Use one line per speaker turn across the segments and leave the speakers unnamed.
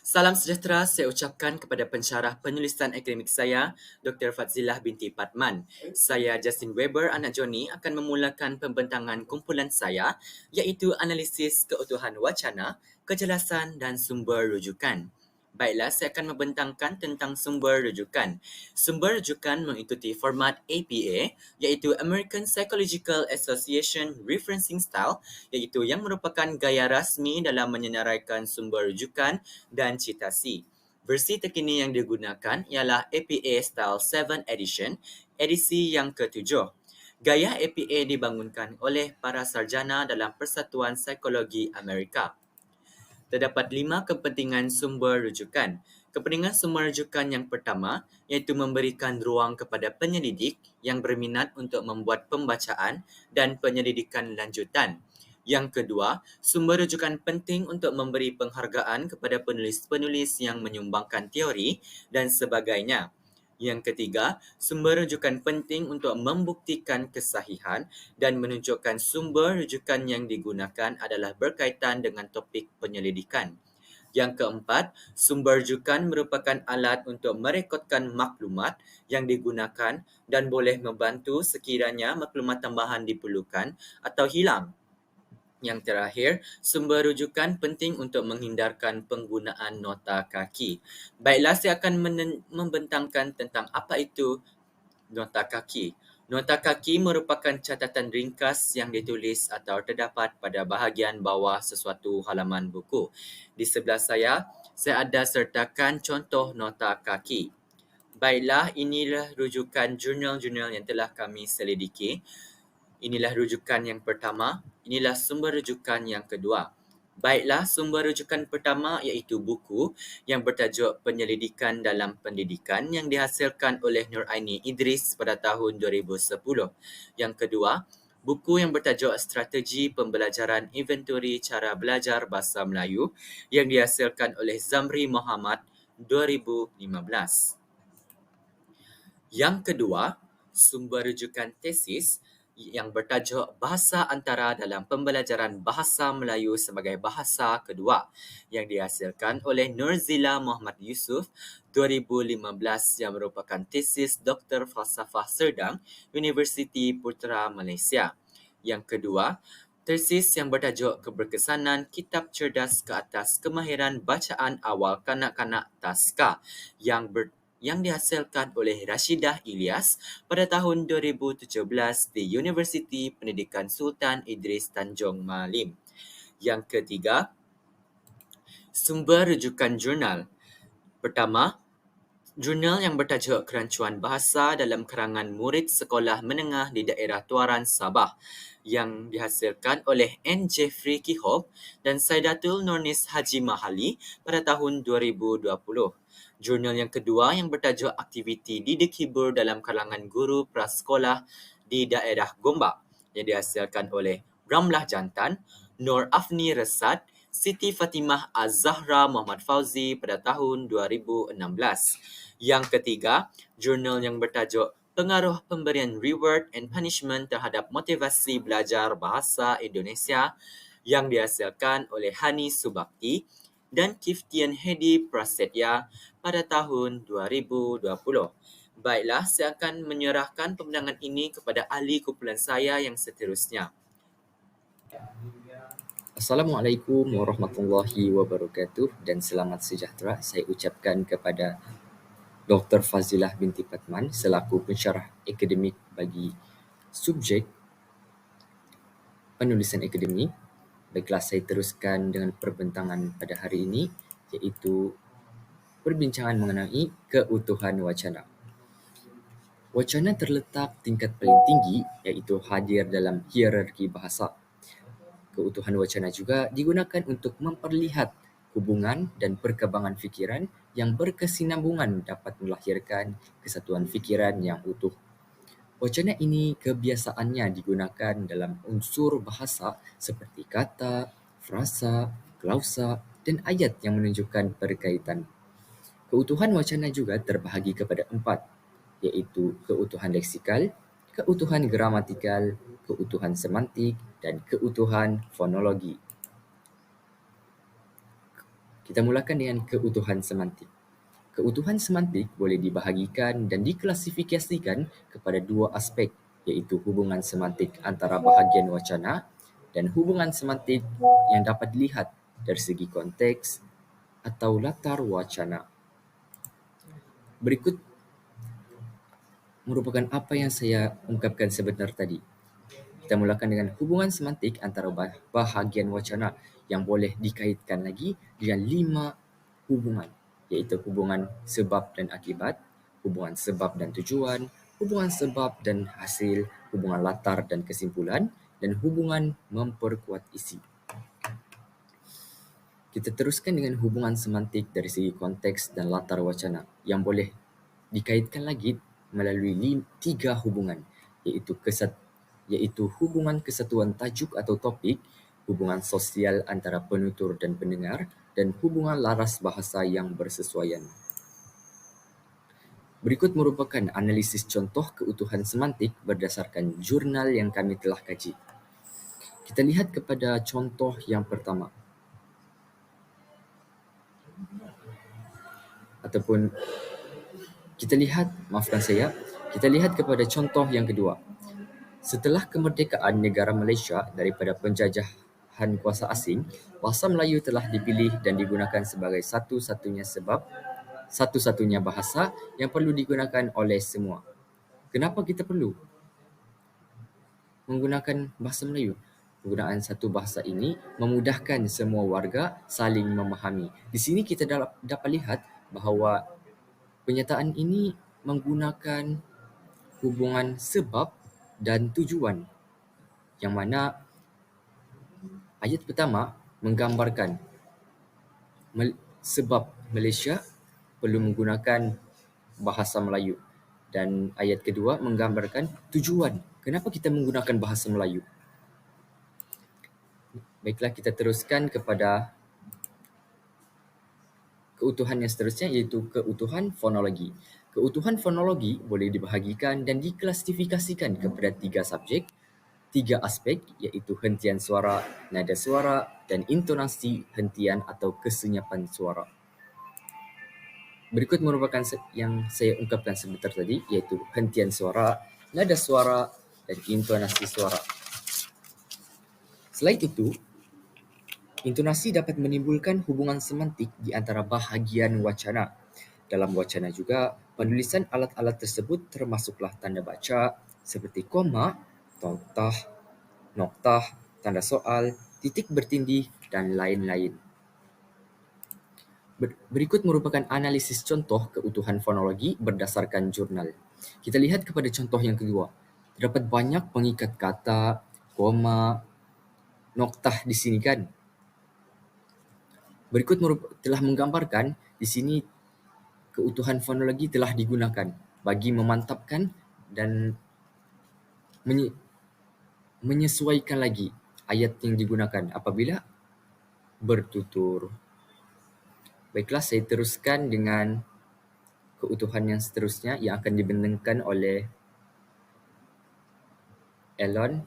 Salam sejahtera saya ucapkan kepada pensyarah penulisan akademik saya, Dr. Fazzilah binti Patman. Saya Justin Weber, anak Johnny, akan memulakan pembentangan kumpulan saya iaitu analisis keutuhan wacana, kejelasan dan sumber rujukan. Baiklah, saya akan membentangkan tentang sumber rujukan. Sumber rujukan mengikuti format APA iaitu American Psychological Association Referencing Style iaitu yang merupakan gaya rasmi dalam menyenaraikan sumber rujukan dan citasi. Versi terkini yang digunakan ialah APA Style 7 Edition, edisi yang ketujuh. Gaya APA dibangunkan oleh para sarjana dalam Persatuan Psikologi Amerika. Terdapat 5 kepentingan sumber rujukan. Kepentingan sumber rujukan yang pertama iaitu memberikan ruang kepada penyelidik yang berminat untuk membuat pembacaan dan penyelidikan lanjutan. Yang kedua, sumber rujukan penting untuk memberi penghargaan kepada penulis-penulis yang menyumbangkan teori dan sebagainya. Yang ketiga, sumber rujukan penting untuk membuktikan kesahihan dan menunjukkan sumber rujukan yang digunakan adalah berkaitan dengan topik penyelidikan. Yang keempat, sumber rujukan merupakan alat untuk merekodkan maklumat yang digunakan dan boleh membantu sekiranya maklumat tambahan diperlukan atau hilang. Yang terakhir, sumber rujukan penting untuk menghindarkan penggunaan nota kaki. Baiklah, saya akan membentangkan tentang apa itu nota kaki. Nota kaki merupakan catatan ringkas yang ditulis atau terdapat pada bahagian bawah sesuatu halaman buku. Di sebelah saya ada sertakan contoh nota kaki. Baiklah, inilah rujukan jurnal-jurnal yang telah kami selidiki. Inilah rujukan yang pertama, inilah sumber rujukan yang kedua. Baiklah, sumber rujukan pertama iaitu buku yang bertajuk Penyelidikan dalam Pendidikan yang dihasilkan oleh Nuraini Idris pada tahun 2010. Yang kedua, buku yang bertajuk Strategi Pembelajaran Inventori Cara Belajar Bahasa Melayu yang dihasilkan oleh Zamri Muhammad 2015. Yang kedua, sumber rujukan tesis yang bertajuk Bahasa Antara dalam Pembelajaran Bahasa Melayu sebagai Bahasa Kedua yang dihasilkan oleh Nurzila Muhammad Yusof 2015 yang merupakan tesis Dr. Falsafah Serdang, Universiti Putra Malaysia. Yang kedua, tesis yang bertajuk Keberkesanan Kitab Cerdas ke atas Kemahiran Bacaan Awal Kanak-kanak Taska yang dihasilkan oleh Rashidah Ilyas pada tahun 2017 di Universiti Pendidikan Sultan Idris Tanjung Malim. Yang ketiga, sumber rujukan jurnal. Pertama, jurnal yang bertajuk Kerancuan Bahasa dalam karangan murid sekolah menengah di daerah Tuaran Sabah yang dihasilkan oleh N. Jeffrey Kihob dan Saidatul Nurnis Haji Mahali pada tahun 2020. Jurnal yang kedua yang bertajuk Aktiviti Didik Hibur dalam kalangan guru prasekolah di daerah Gombak yang dihasilkan oleh Ramlah Jantan, Nur Afni Resad, Siti Fatimah Az-Zahra Muhammad Fauzi pada tahun 2016. Yang ketiga, jurnal yang bertajuk Pengaruh Pemberian Reward and Punishment terhadap Motivasi Belajar Bahasa Indonesia yang dihasilkan oleh Hani Subakti dan Kiftian Hedi Prasetya pada tahun 2020. Baiklah, saya akan menyerahkan pemenangan ini kepada ahli kumpulan saya yang seterusnya.
Assalamualaikum warahmatullahi wabarakatuh dan selamat sejahtera saya ucapkan kepada Dr. Fazzilah binti Patman selaku pensyarah akademik bagi subjek penulisan akademik. Baiklah, saya teruskan dengan perbentangan pada hari ini iaitu perbincangan mengenai keutuhan wacana. Wacana terletak tingkat paling tinggi iaitu hadir dalam hierarki bahasa. Keutuhan wacana juga digunakan untuk memperlihat hubungan dan perkembangan fikiran yang berkesinambungan dapat melahirkan kesatuan fikiran yang utuh. Wacana ini kebiasaannya digunakan dalam unsur bahasa seperti kata, frasa, klausa, dan ayat yang menunjukkan perkaitan. Keutuhan wacana juga terbahagi kepada 4, iaitu keutuhan leksikal, keutuhan gramatikal, keutuhan semantik, dan keutuhan fonologi. Kita mulakan dengan keutuhan semantik. Keutuhan semantik boleh dibahagikan dan diklasifikasikan kepada dua aspek, iaitu hubungan semantik antara bahagian wacana dan hubungan semantik yang dapat dilihat dari segi konteks atau latar wacana. Berikut merupakan apa yang saya ungkapkan sebentar tadi. Kita mulakan dengan hubungan semantik antara bahagian wacana yang boleh dikaitkan lagi dengan 5 hubungan, iaitu hubungan sebab dan akibat, hubungan sebab dan tujuan, hubungan sebab dan hasil, hubungan latar dan kesimpulan, dan hubungan memperkuat isi. Kita teruskan dengan hubungan semantik dari segi konteks dan latar wacana yang boleh dikaitkan lagi melalui 3 hubungan, iaitu hubungan kesatuan tajuk atau topik, hubungan sosial antara penutur dan pendengar, dan hubungan laras bahasa yang bersesuaian. Berikut merupakan analisis contoh keutuhan semantik berdasarkan jurnal yang kami telah kaji. Kita lihat kepada contoh yang pertama. Ataupun kita lihat kepada contoh yang kedua. Setelah kemerdekaan negara Malaysia daripada penjajahan kuasa asing, bahasa Melayu telah dipilih dan digunakan sebagai satu-satunya bahasa yang perlu digunakan oleh semua. Kenapa kita perlu menggunakan bahasa Melayu? Penggunaan satu bahasa ini memudahkan semua warga saling memahami. Di sini kita dapat lihat bahawa penyataan ini menggunakan hubungan sebab dan tujuan, yang mana ayat pertama menggambarkan sebab Malaysia perlu menggunakan bahasa Melayu, dan ayat kedua menggambarkan tujuan kenapa kita menggunakan bahasa Melayu. Baiklah, kita teruskan kepada keutuhan yang seterusnya, iaitu keutuhan fonologi. Keutuhan fonologi boleh dibahagikan dan diklasifikasikan kepada 3 subjek, 3 aspek, iaitu hentian suara, nada suara, dan intonasi hentian atau kesenyapan suara. Berikut merupakan yang saya ungkapkan sebentar tadi, iaitu hentian suara, nada suara, dan intonasi suara. Selain itu, intonasi dapat menimbulkan hubungan semantik di antara bahagian wacana. Dalam wacana juga, penulisan alat-alat tersebut termasuklah tanda baca seperti koma, noktah, tanda soal, titik bertindih, dan lain-lain. Berikut merupakan analisis contoh keutuhan fonologi berdasarkan jurnal. Kita lihat kepada contoh yang kedua. Terdapat banyak pengikat kata, koma, noktah di sini kan. Berikut telah menggambarkan di sini keutuhan fonologi telah digunakan bagi memantapkan dan menyesuaikan lagi ayat yang digunakan apabila bertutur. Baiklah, saya teruskan dengan keutuhan yang seterusnya yang akan dibentangkan oleh Elon.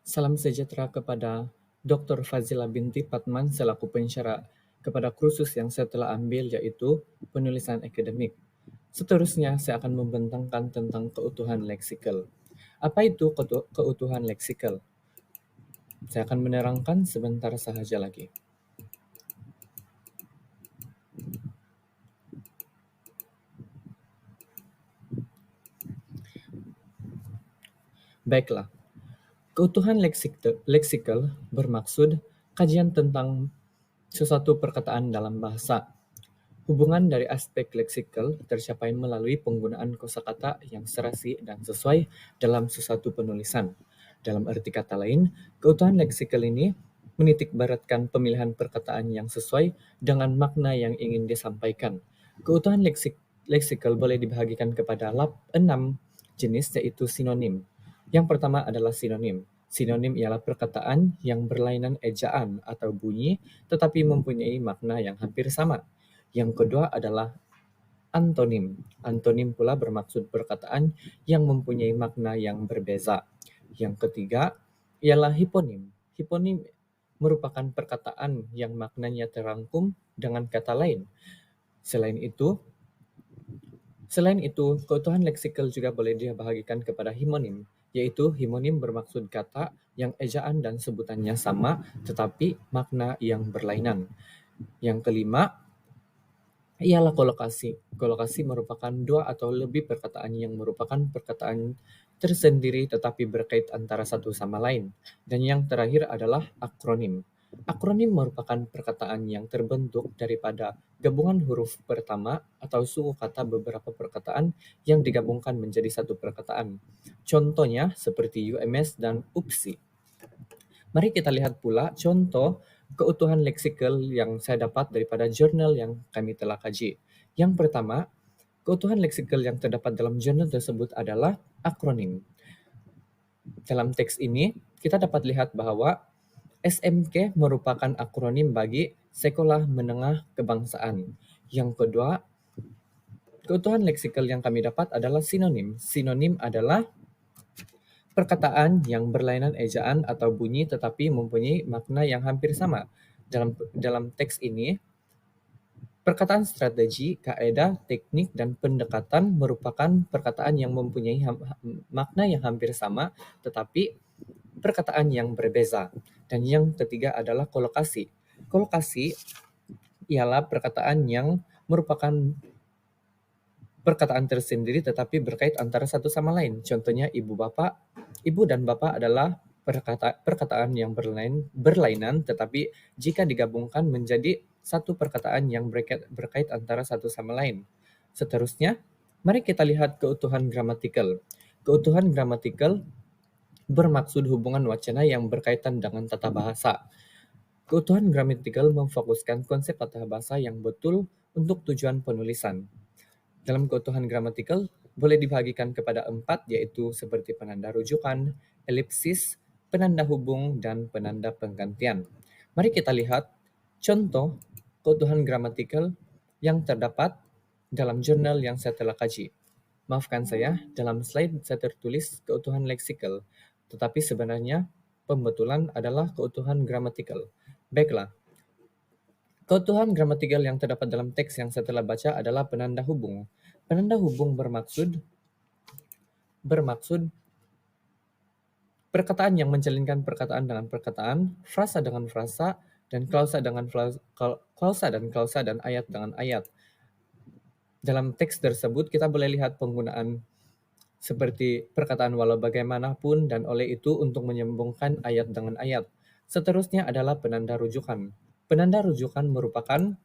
Salam sejahtera kepada Dr. Fazilah binti Patman selaku pensyarah kepada kursus yang saya telah ambil, iaitu penulisan akademik. Seterusnya, saya akan membentangkan tentang keutuhan leksikal. Apa itu keutuhan leksikal? Saya akan menerangkan sebentar sahaja lagi. Baiklah, keutuhan leksikal bermaksud kajian tentang sesuatu perkataan dalam bahasa. Hubungan dari aspek leksikal tercapai melalui penggunaan kosakata yang serasi dan sesuai dalam sesuatu penulisan. Dalam arti kata lain, keutuhan leksikal ini menitikberatkan pemilihan perkataan yang sesuai dengan makna yang ingin disampaikan. Keutuhan leksikal boleh dibahagikan kepada 6 jenis, yaitu sinonim. Yang pertama adalah sinonim. Sinonim ialah perkataan yang berlainan ejaan atau bunyi tetapi mempunyai makna yang hampir sama. Yang kedua adalah antonim. Antonim pula bermaksud perkataan yang mempunyai makna yang berbeza. Yang ketiga ialah hiponim. Hiponim merupakan perkataan yang maknanya terangkum dengan kata lain. Selain itu, keutuhan leksikal juga boleh dibahagikan kepada himonim, yaitu himonim bermaksud kata yang ejaan dan sebutannya sama tetapi makna yang berlainan. Yang kelima, ialah kolokasi. Kolokasi merupakan dua atau lebih perkataan yang merupakan perkataan tersendiri tetapi berkait antara satu sama lain. Dan yang terakhir adalah akronim. Akronim merupakan perkataan yang terbentuk daripada gabungan huruf pertama atau suku kata beberapa perkataan yang digabungkan menjadi satu perkataan. Contohnya seperti UMS dan UPSI. Mari kita lihat pula contoh keutuhan leksikal yang saya dapat daripada jurnal yang kami telah kaji. Yang pertama, keutuhan leksikal yang terdapat dalam jurnal tersebut adalah akronim. Dalam teks ini, kita dapat lihat bahwa SMK merupakan akronim bagi Sekolah Menengah Kebangsaan. Yang kedua, keutuhan leksikal yang kami dapat adalah sinonim. Sinonim adalah perkataan yang berlainan ejaan atau bunyi tetapi mempunyai makna yang hampir sama. Dalam teks ini, perkataan strategi, kaedah, teknik, dan pendekatan merupakan perkataan yang mempunyai makna yang hampir sama tetapi perkataan yang berbeza. Dan yang ketiga adalah kolokasi. Kolokasi ialah perkataan yang merupakan perkataan tersendiri tetapi berkait antara satu sama lain. Contohnya ibu dan bapak adalah perkataan yang berlainan tetapi jika digabungkan menjadi satu perkataan yang berkait antara satu sama lain. Seterusnya, mari kita lihat keutuhan gramatikal. Keutuhan gramatikal bermaksud hubungan wacana yang berkaitan dengan tata bahasa. Keutuhan gramatikal memfokuskan konsep tata bahasa yang betul untuk tujuan penulisan. Dalam keutuhan gramatikal boleh dibagikan kepada 4, yaitu seperti penanda rujukan, elipsis, penanda hubung, dan penanda penggantian. Mari kita lihat contoh keutuhan gramatikal yang terdapat dalam jurnal yang saya telah kaji. Maafkan saya, dalam slide saya tertulis keutuhan leksikal, tetapi sebenarnya pembetulan adalah keutuhan gramatikal. Baiklah, keutuhan gramatikal yang terdapat dalam teks yang saya telah baca adalah penanda hubung. Penanda hubung bermaksud perkataan yang menjalinkan perkataan dengan perkataan, frasa dengan frasa, dan klausa dan klausa, dan ayat dengan ayat. Dalam teks tersebut kita boleh lihat penggunaan seperti perkataan walau bagaimanapun dan oleh itu untuk menyambungkan ayat dengan ayat. Seterusnya adalah penanda rujukan. Penanda rujukan merupakan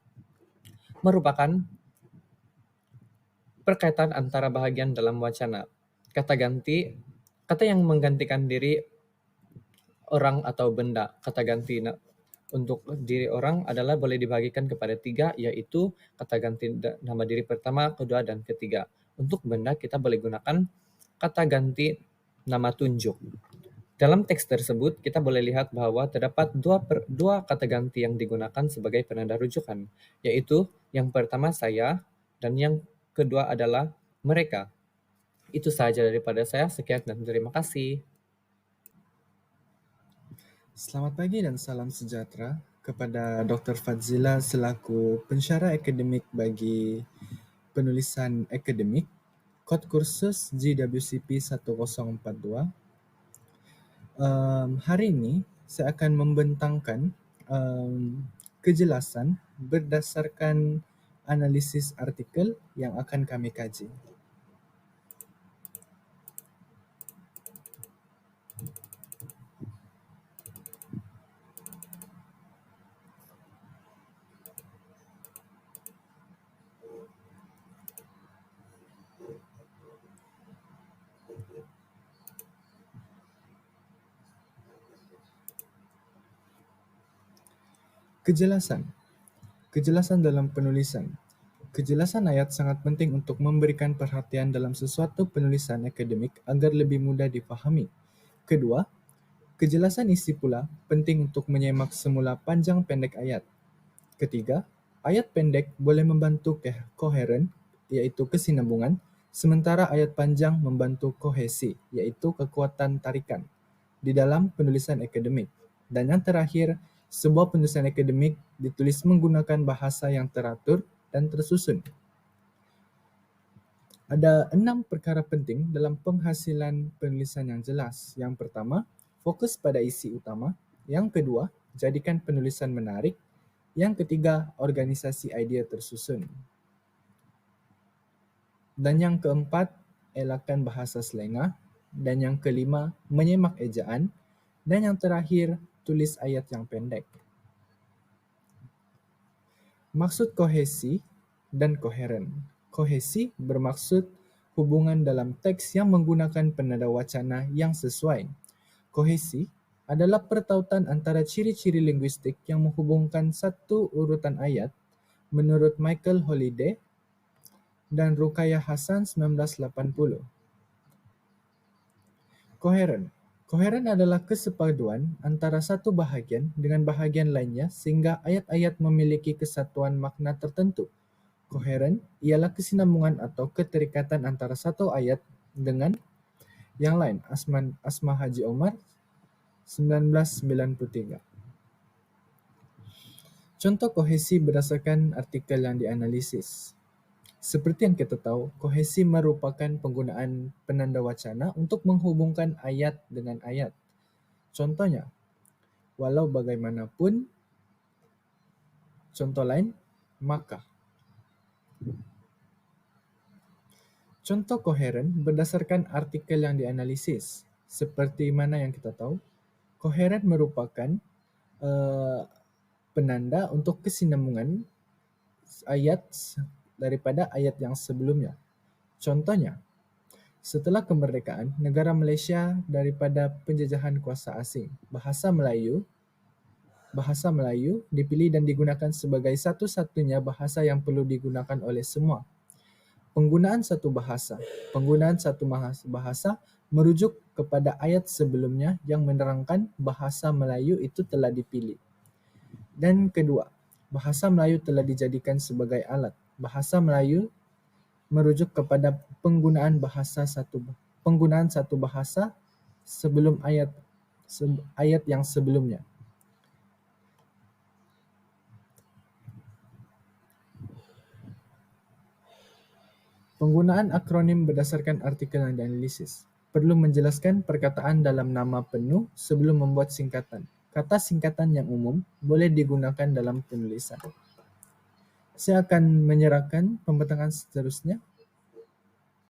perkaitan antara bahagian dalam wacana. Kata yang menggantikan diri orang atau benda. Kata ganti untuk diri orang adalah boleh dibagikan kepada 3, yaitu kata ganti nama diri pertama, kedua, dan ketiga. Untuk benda kita boleh gunakan kata ganti nama tunjuk. Dalam teks tersebut kita boleh lihat bahwa terdapat dua kata ganti yang digunakan sebagai penanda rujukan, yaitu yang pertama saya dan yang kedua adalah mereka. Itu sahaja daripada saya. Sekian dan terima kasih.
Selamat pagi dan salam sejahtera kepada Dr. Fadzila selaku pensyarah akademik bagi penulisan akademik, kod kursus GWCP 1042. Hari ini saya akan membentangkan kejelasan berdasarkan analisis artikel yang akan kami kaji. Kejelasan dalam penulisan. Kejelasan ayat sangat penting untuk memberikan perhatian dalam sesuatu penulisan akademik agar lebih mudah dipahami. Kedua, kejelasan isi pula penting untuk menyemak semula panjang pendek ayat. Ketiga, ayat pendek boleh membantu koheren, yaitu kesinambungan, sementara ayat panjang membantu kohesi, yaitu kekuatan tarikan di dalam penulisan akademik. Dan yang terakhir, Sebuah penulisan akademik ditulis menggunakan bahasa yang teratur dan tersusun. Ada 6 perkara penting dalam penghasilan penulisan yang jelas. Yang pertama, fokus pada isi utama. Yang kedua, jadikan penulisan menarik. Yang ketiga, organisasi idea tersusun. Dan yang keempat, elakkan bahasa selengah. Dan yang kelima, menyemak ejaan. Dan yang terakhir, tulis ayat yang pendek. Maksud kohesi dan koheren. Kohesi bermaksud hubungan dalam teks yang menggunakan penanda wacana yang sesuai. Kohesi adalah pertautan antara ciri-ciri linguistik yang menghubungkan satu urutan ayat menurut Michael Holiday dan Ruqayyah Hasan 1980. Koheren. Koheren adalah kesepaduan antara satu bahagian dengan bahagian lainnya sehingga ayat-ayat memiliki kesatuan makna tertentu. Koheren ialah kesinambungan atau keterikatan antara satu ayat dengan yang lain. Asma Haji Omar 1993. Contoh kohesi berdasarkan artikel yang dianalisis. Seperti yang kita tahu, kohesi merupakan penggunaan penanda wacana untuk menghubungkan ayat dengan ayat. Contohnya, walau bagaimanapun. Contoh lain, maka. Contoh koheren berdasarkan artikel yang dianalisis. Seperti mana yang kita tahu, koheren merupakan penanda untuk kesinambungan ayat daripada ayat yang sebelumnya. Contohnya, setelah kemerdekaan negara Malaysia daripada penjajahan kuasa asing, bahasa Melayu dipilih dan digunakan sebagai satu-satunya bahasa yang perlu digunakan oleh semua. Penggunaan satu bahasa merujuk kepada ayat sebelumnya yang menerangkan bahasa Melayu itu telah dipilih. Dan kedua, bahasa Melayu telah dijadikan sebagai alat. Bahasa Melayu merujuk kepada penggunaan satu bahasa sebelum ayat yang sebelumnya. Penggunaan akronim berdasarkan artikel yang dianalisis. Perlu menjelaskan perkataan dalam nama penuh sebelum membuat singkatan. Kata singkatan yang umum boleh digunakan dalam penulisan. Saya akan menyerahkan pembentangan seterusnya